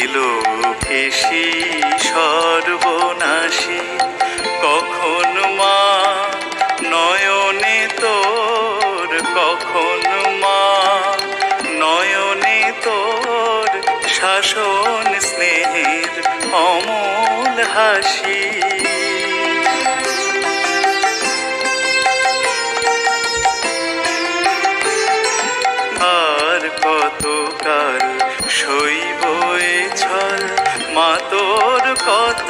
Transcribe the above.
কেশী সর্বনাশী কখন মা নয়নে তোর, কখন মা নয়নে তোর শাসন স্নেহের অমল হাসি। আর কতকাল সইব এ ছল মা তোর, কত